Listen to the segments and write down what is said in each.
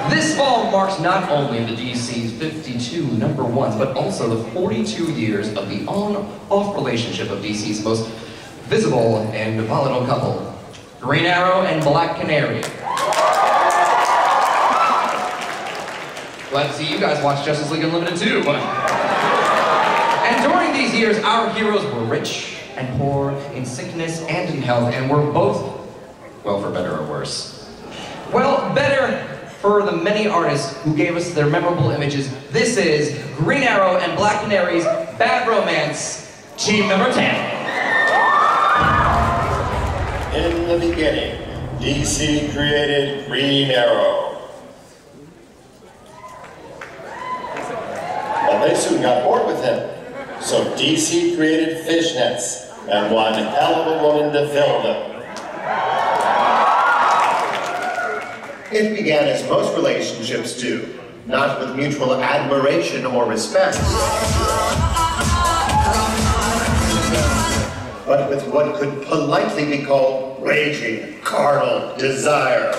This fall marks not only the DC's 52 #1s, but also the 42 years of the on-off relationship of DC's most visible and volatile couple, Green Arrow and Black Canary. Glad to see you guys watch Justice League Unlimited too. And during these years, our heroes were rich and poor, in sickness and in health, and were both, well, for better or worse. Well, better for the many artists who gave us their memorable images. This is Green Arrow and Black Canary's Bad Romance, team number 10. In the beginning, DC created Green Arrow. Well, they soon got bored with him, so DC created Fishnets, and one hell of a woman to fill them. It began as most relationships do, not with mutual admiration or respect, but with what could politely be called raging carnal desire.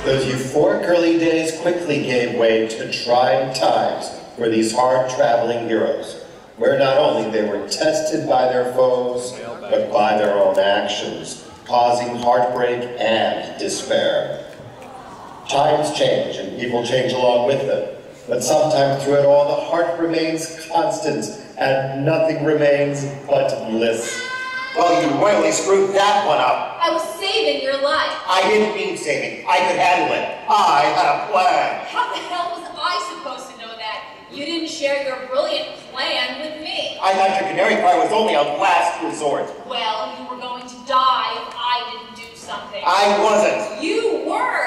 Those euphoric early days quickly gave way to trying times for these hard-traveling heroes, where not only they were tested by their foes, but by their own actions, causing heartbreak and despair. Times change, and people change along with them, but sometimes through it all, the heart remains constant, and nothing remains but bliss. Well, you royally screwed that one up. I was saving your life. I didn't mean saving. I could handle it. I had a plan. How the hell was I supposed to know that? You didn't share your brilliant plan with me. I thought your canary cry was only a last resort. Well, you were going to die if I didn't do something. I wasn't. You were.